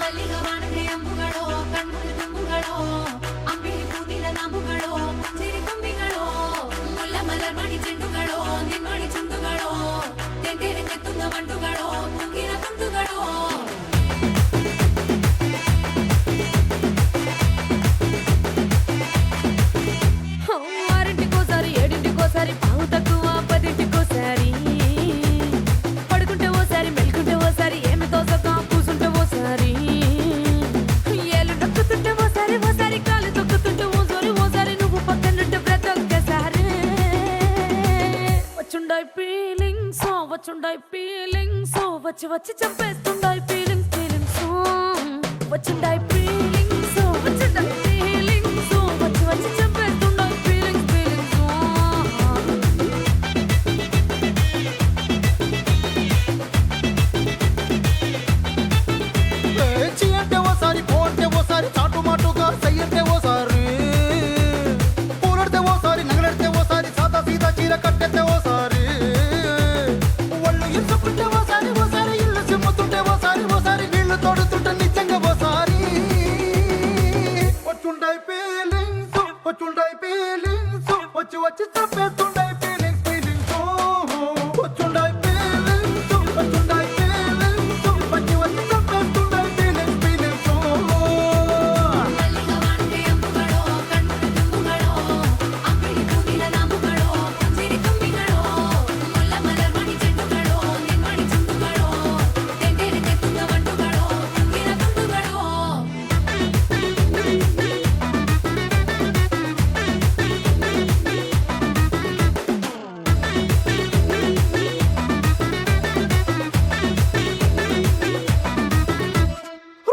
ಮಲ್ಲಿಗ ವಾಣತೆ ಅಂಬುಗಳೋ ಕಣ್ಮುಳು ತುಂಬುಗಳೋ ಅಂಬಿಳಿ ಕೂದಿಲ ನಾಂಬುಗಳೋ ಮುಂಜಿರಿ ತುಂಬಿಗಳೋ ಮುಲ್ಲ ಮಲರ್ ಮಣಿ ಚೆಂಡುಗಳೋ ನಿನ್ಮಣಿ ಚುಂಡುಗಳೋ ತೆಂಟೆರೆ ತೆತ್ತುಂಗ ಮಂಡುಗಳೋ ತುಂಗಿನ ತುಂಡುಗಳೋ ఆరింటికోసారి ఏడింటికోసారి పావు తక్కువ పదింటికోసారి పడుకుంటే ఓసారి మెలుకుంటే ఓసారి ఏమి తోసక కూసుంటే ఓసారి ఏళ్ళు నొక్కుతుంటే ఓసారి ఓసారి కాలు తొక్కుతుంటే ఓసారి నువ్వు పక్కనుంటే బ్రతొక్కసారి వచ్చుండాయి ఫీలింగ్స్ వచ్చి వచ్చి చంపేస్తుండాయి ఫీలింగ్స్ వచ్చుండాయి ఫీలింగ్స్ వచ్చుండాయి ఫీలింగ్స్ వచ్చి వచ్చి చంపేస్తుండాయి ఫీలింగ్స్ చీ అంటే ఓసారి పో అంటే ఓసారి చాటు మాటుగా సై అంటే ఓసారి పూలడితే ఓసారి నగలడితే ఓసారి సాదా సీదా చీర కట్టెత్తే ఓసారి ఒళ్ళు ఇరుసుకుంటే ఓసారి ఓసారి ఇల్లు సిమ్ముతుంటే ఓసారి నీళ్లు తోడుతుంటే నిజంగా ఓసారి వచ్చుండాయి ఫీలింగ్స్ వచ్చి వచ్చి చంపేస్తుండాయి ఫీలింగ్స్ వచ్చుండాయి ఫీలింగ్స్ వచ్చి వచ్చి చంపేస్తుండాయి ఫీలింగ్స్ మల్లిగ వాణతే అంబుಗಳೋ కಣ್ముಳು ತುಂಬುಗಳೋ అంಬಿಳಿ ಕೂದಿಲ ನಾಂಬುಗಳೋ ಮುಂಜಿರಿ ತುಂಬಿಗಳೋ ಮುಲ್ಲ ಮಲರ್ ಮಣಿ ಚೆಂಡುಗಳೋ ನಿನ್ಮಣಿ ಚುಂಡುಗಳೋ ತೆಂಟೆರೆ ತೆತ್ತುಂಗ ಮಂಡುಗಳೋ ತುಂಗಿನ ತುಂಡುಗಳೋ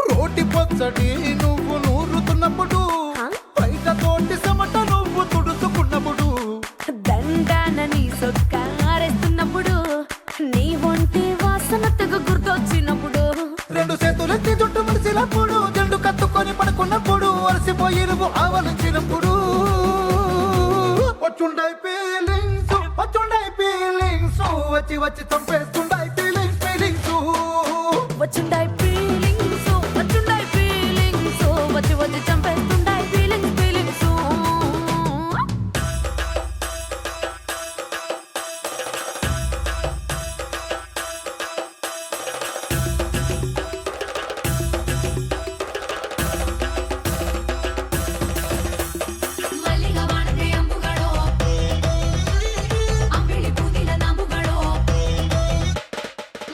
రోటి పచ్చడి నువ్వు నూరుతున్నప్పుడు బయట తోటి సమట నువ్వు తుడుచుకున్నప్పుడు దండానని సొక్కారేస్తున్నప్పుడు నీ ఒంటి వాసన తెగ గుర్తొచ్చినప్పుడు రెండు చేతులెత్తి జుట్టు మడిచినప్పుడు జండు కత్తుకొని పడుకున్నప్పుడు అలసిపోయి నువ్వు ఆవలించినప్పుడు వచ్చుండాయి ఫీలింగ్స్ వచ్చి వచ్చి చంపేస్తుండాయి ఫీలింగ్స్ వచ్చుండాయి ఫీలింగ్స్ వచ్చి వచ్చి చంపేస్తుండాయి ఫీలింగ్స్ మల్లిగ వాణతే అంబుಗಳೋ అంಬಿಳಿ ಕೂದಿಲ ನಾಂಬುಗಳೋ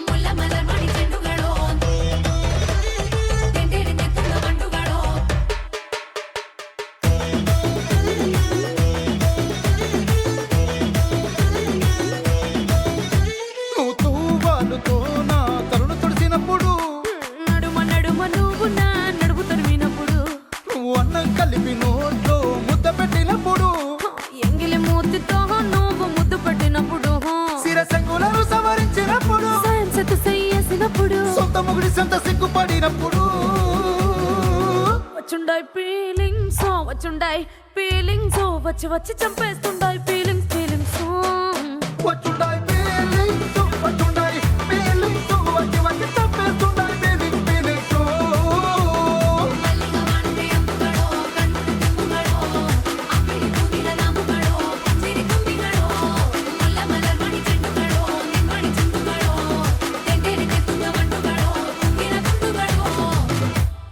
ಮುಲ್ಲ ಮಲರ್ ಮಣಿ ಚೆಂಡುಗಳೋ ತೆಂಟೆರೆ ತೆತ್ತುಂಗ ಮಂಡುಗಳೋ నువ్వు తూవాలుతో నా తరుణు తుడిచినప్పుడు నడుమ నువ్వు నా నడుపు తరిమినప్పుడు నువ్వు అన్నం కలిపి నోట్లో ముద్ద పెట్టినప్పుడు ఎంగిలి మూతితో నువ్వు ముద్దు పెట్టినప్పుడు శిరసంగులను సవరించినప్పుడు సైన్సెత్ చేసినప్పుడు సొంత ముగుడి సొంత సిగ్గుపడినప్పుడు వచ్చుండాయి ఫీలింగ్స్ వచ్చి వచ్చి చంపేస్తుండాయి ఫీలింగ్స్